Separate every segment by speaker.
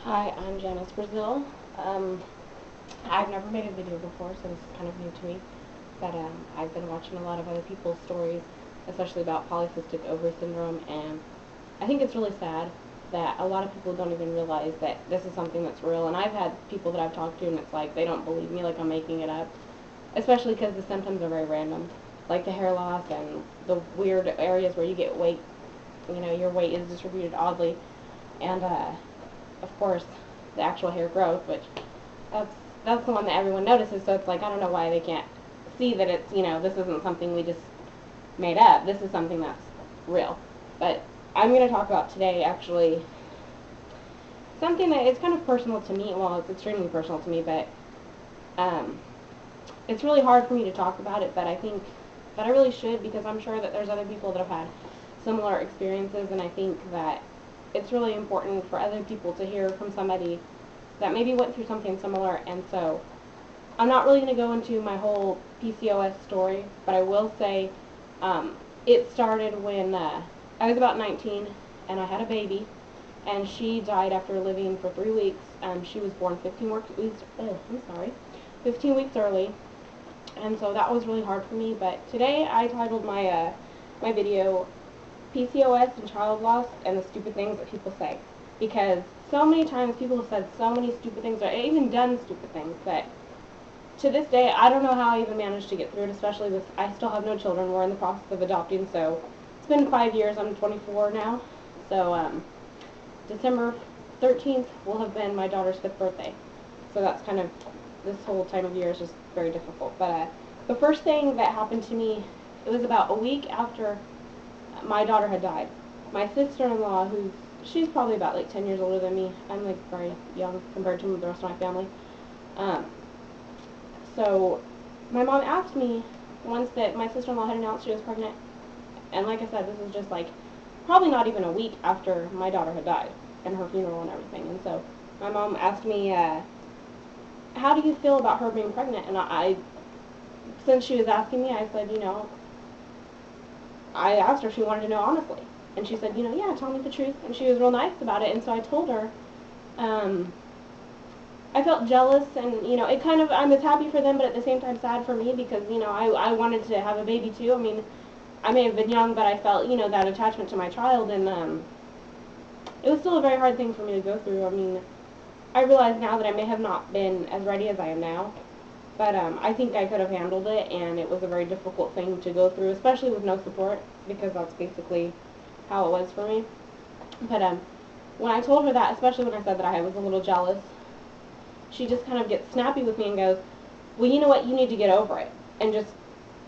Speaker 1: Hi, I'm Janice Brazil. I've never made a video before, so this is kind of new to me. But I've been watching a lot of other people's stories, especially about polycystic ovary syndrome, and I think it's really sad that a lot of people don't even realize that this is something that's real. And I've had people that I've talked to, and it's like they don't believe me, like I'm making it up, especially because the symptoms are very random, like the hair loss and the weird areas where you get weight, your weight is distributed oddly, and of course, the actual hair growth, which that's that's the one that everyone notices. So it's like I don't know why they can't see that it's this isn't something we just made up. This is something that's real. But I'm going to talk about today actually something that is kind of personal to me. Well, it's extremely personal to me, but um, it's really hard for me to talk about it. But I think that I really should because I'm sure that there's other people that have had similar experiences, and I think that it's really important for other people to hear from somebody that maybe went through something similar. And so I'm not really going to go into my whole PCOS story, but I will say it started when I was about 19 and I had a baby, and she died after living for 3 weeks. She was born 15 weeks early, and so that was really hard for me. But today I titled my video PCOS and child loss and the stupid things that people say. Because so many times people have said so many stupid things, or even done stupid things, that to this day I don't know how I even managed to get through it, especially with, I still have no children. We're in the process of adopting, so it's been 5 years. I'm 24 now. So December 13th will have been my daughter's 5th birthday. So that's kind of, this whole time of year is just very difficult. But the first thing that happened to me, it was about a week after my daughter had died. My sister-in-law, she's probably about like 10 years older than me. I'm like very young compared to the rest of my family. So my mom asked me once that my sister-in-law had announced she was pregnant, and like I said, this was just like probably not even a week after my daughter had died and her funeral and everything. And so my mom asked me, how do you feel about her being pregnant? And since she was asking me, I said, I asked her if she wanted to know honestly. And she said, yeah, tell me the truth. And she was real nice about it. And so I told her, I felt jealous, and, it kind of, I was happy for them, but at the same time sad for me because, I wanted to have a baby too. I mean, I may have been young, but I felt, that attachment to my child, and it was still a very hard thing for me to go through. I mean, I realize now that I may have not been as ready as I am now, but I think I could have handled it, and it was a very difficult thing to go through, especially with no support, because that's basically how it was for me. But when I told her that, especially when I said that I was a little jealous, she just kind of gets snappy with me and goes, well, you know what, you need to get over it. And just,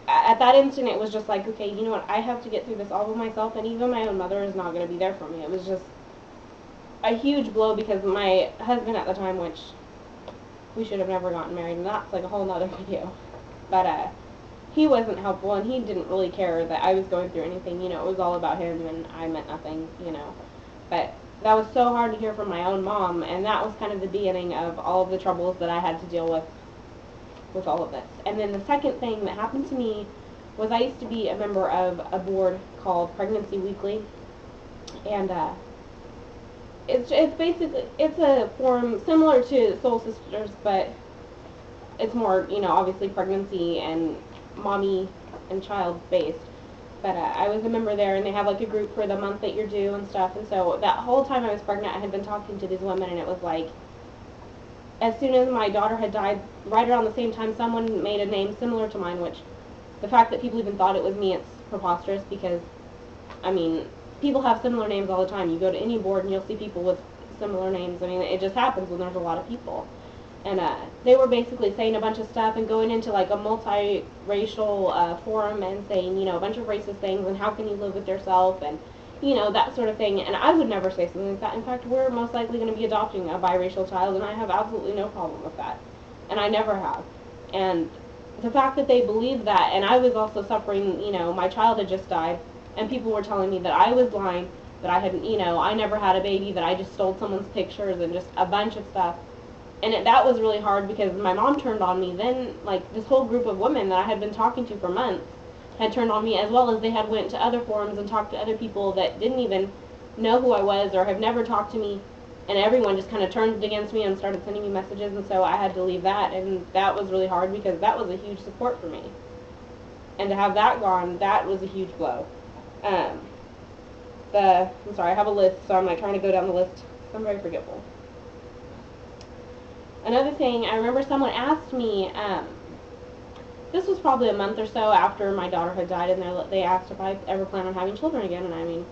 Speaker 1: at that instant, it was just like, okay, you know what, I have to get through this all by myself, and even my own mother is not going to be there for me. It was just a huge blow because my husband at the time, which we should have never gotten married, and that's like a whole nother video. But he wasn't helpful, and he didn't really care that I was going through anything. It was all about him, and I meant nothing. But that was so hard to hear from my own mom, and that was kind of the beginning of all of the troubles that I had to deal with all of this. And then the second thing that happened to me was I used to be a member of a board called Pregnancy Weekly, and it's basically, it's a forum similar to Soul Sisters, but it's more, obviously pregnancy and mommy and child based. But I was a member there, and they have like a group for the month that you're due and stuff. And so that whole time I was pregnant, I had been talking to these women, and it was like, as soon as my daughter had died, right around the same time, someone made a name similar to mine, which the fact that people even thought it was me, it's preposterous because, I mean, people have similar names all the time. You go to any board and you'll see people with similar names. I mean, it just happens when there's a lot of people. And they were basically saying a bunch of stuff and going into like a multiracial forum and saying, a bunch of racist things and how can you live with yourself and, that sort of thing. And I would never say something like that. In fact, we're most likely going to be adopting a biracial child, and I have absolutely no problem with that. And I never have. And the fact that they believed that, and I was also suffering, my child had just died, and people were telling me that I was lying, that I hadn't, I never had a baby, that I just stole someone's pictures and just a bunch of stuff. And that was really hard because my mom turned on me. Then, like, this whole group of women that I had been talking to for months had turned on me, as well as they had went to other forums and talked to other people that didn't even know who I was or have never talked to me and everyone just kind of turned against me and started sending me messages, and so I had to leave that, and that was really hard because that was a huge support for me. And to have that gone, that was a huge blow. I'm sorry, I have a list, so I'm like trying to go down the list. I'm very forgetful. Another thing, I remember someone asked me, this was probably a month or so after my daughter had died, and they asked if I ever plan on having children again, and I mean,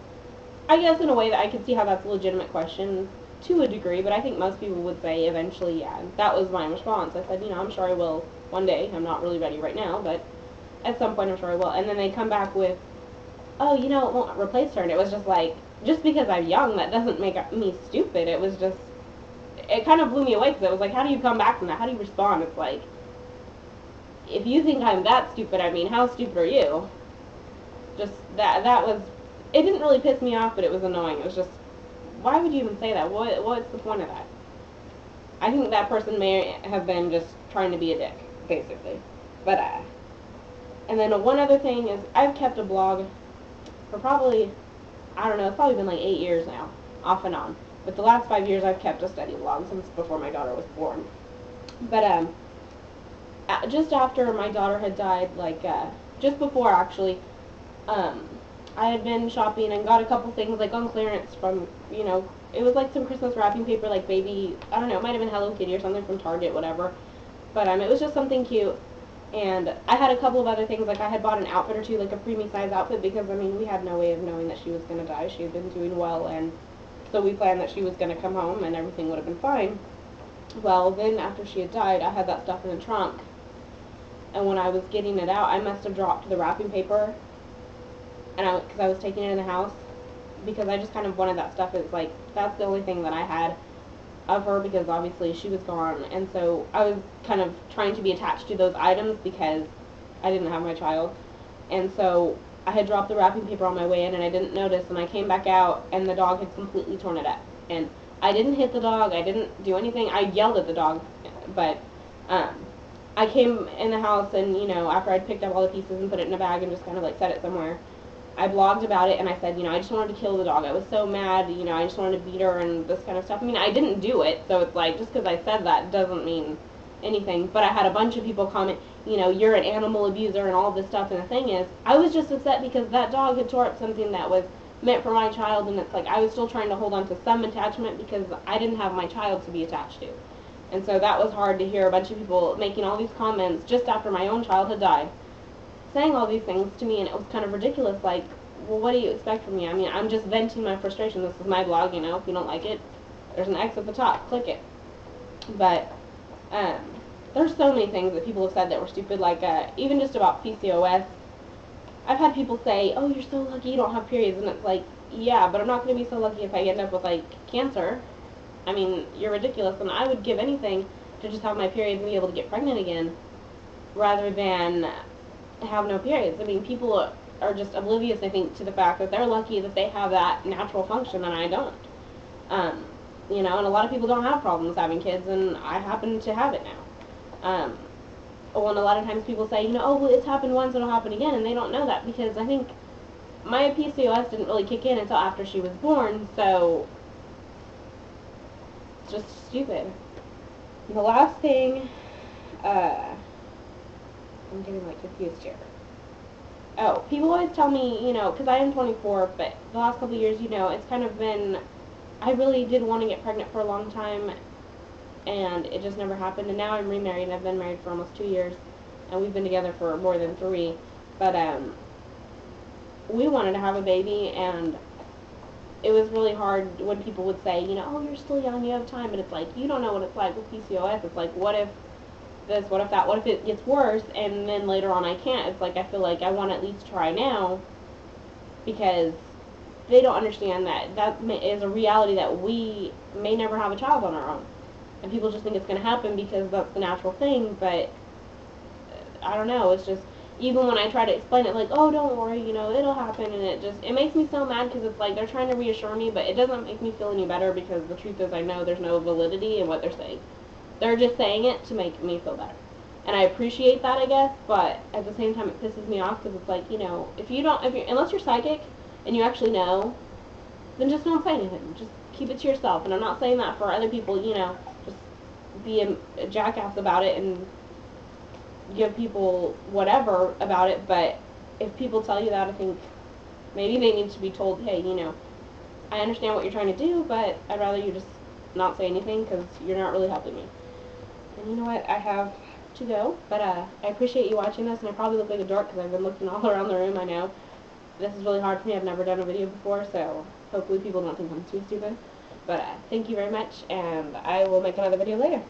Speaker 1: I guess in a way that I could see how that's a legitimate question to a degree, but I think most people would say eventually, yeah. That was my response. I said, I'm sure I will one day. I'm not really ready right now, but at some point I'm sure I will. And then they come back with, oh, it won't replace her. And it was just like, just because I'm young, that doesn't make me stupid. It was just, it kind of blew me away because it was like, how do you come back from that? How do you respond? It's like, if you think I'm that stupid, I mean, how stupid are you? Just that was, it didn't really piss me off, but it was annoying. It was just, why would you even say that? What's the point of that? I think that person may have been just trying to be a dick, basically. But, and then one other thing is, I've kept a blog for probably, I don't know, it's probably been like 8 years now, off and on. But the last 5 years I've kept a steady blog since before my daughter was born. But, just after my daughter had died, like, just before actually, I had been shopping and got a couple things like on clearance from, it was like some Christmas wrapping paper, like baby, I don't know, it might have been Hello Kitty or something from Target, whatever. But it was just something cute. And I had a couple of other things, like I had bought an outfit or two, like a preemie size outfit, because I mean we had no way of knowing that she was going to die. She had been doing well, and so we planned that she was going to come home and everything would have been fine. Well, then after she had died, I had that stuff in the trunk. And when I was getting it out, I must have dropped the wrapping paper, and because I was taking it in the house, because I just kind of wanted that stuff. It's like, that's the only thing that I had of her, because obviously she was gone, and so I was kind of trying to be attached to those items because I didn't have my child. And so I had dropped the wrapping paper on my way in, and I didn't notice, and I came back out, and the dog had completely torn it up. And I didn't hit the dog, I didn't do anything. I yelled at the dog, but I came in the house, and after I'd picked up all the pieces and put it in a bag and just kind of like set it somewhere, I blogged about it, and I said, I just wanted to kill the dog. I was so mad, I just wanted to beat her and this kind of stuff. I mean, I didn't do it, so it's like, just because I said that doesn't mean anything. But I had a bunch of people comment, you're an animal abuser and all this stuff, and the thing is, I was just upset because that dog had tore up something that was meant for my child, and it's like, I was still trying to hold on to some attachment because I didn't have my child to be attached to. And so that was hard to hear a bunch of people making all these comments just after my own child had died, saying all these things to me, and it was kind of ridiculous. Like, well, what do you expect from me? I mean, I'm just venting my frustration. This is my blog, if you don't like it, there's an X at the top, click it. But there's so many things that people have said that were stupid, like even just about PCOS. I've had people say, oh, you're so lucky you don't have periods, and it's like, yeah, but I'm not going to be so lucky if I end up with like cancer. I mean, you're ridiculous, and I would give anything to just have my periods and be able to get pregnant again rather than have no periods. I mean, people are just oblivious, I think, to the fact that they're lucky that they have that natural function and I don't. And a lot of people don't have problems having kids, and I happen to have it now. And a lot of times people say, oh, well, it's happened once, it'll happen again, and they don't know that, because I think my PCOS didn't really kick in until after she was born, so it's just stupid. And the last thing, I'm getting like confused here. Oh, people always tell me, because I am 24, but the last couple of years, it's kind of been, I really did want to get pregnant for a long time, and it just never happened. And now I'm remarried, and I've been married for almost 2 years, and we've been together for more than 3. But we wanted to have a baby, and it was really hard when people would say, oh, you're still young, you have time, but it's like, you don't know what it's like with PCOS. It's like, what if this, what if that, what if it gets worse, and then later on I can't? It's like, I feel like I want to at least try now, because they don't understand that is a reality, that we may never have a child on our own. And people just think it's going to happen because that's the natural thing, but I don't know, it's just, even when I try to explain it, like, oh, don't worry, it'll happen, and it makes me so mad, because it's like, they're trying to reassure me, but it doesn't make me feel any better, because the truth is, I know there's no validity in what they're saying. They're just saying it to make me feel better. And I appreciate that, I guess, but at the same time, it pisses me off, because it's like, unless you're psychic, and you actually know, then just don't say anything. Just keep it to yourself. And I'm not saying that for other people, you know, just be a jackass about it and give people whatever about it, but if people tell you that, I think maybe they need to be told, hey, you know, I understand what you're trying to do, but I'd rather you just not say anything because you're not really helping me. And you know what? I have to go, but I appreciate you watching this, and I probably look like a dork because I've been looking all around the room, I know. This is really hard for me. I've never done a video before, so hopefully people don't think I'm too stupid. But thank you very much, and I will make another video later.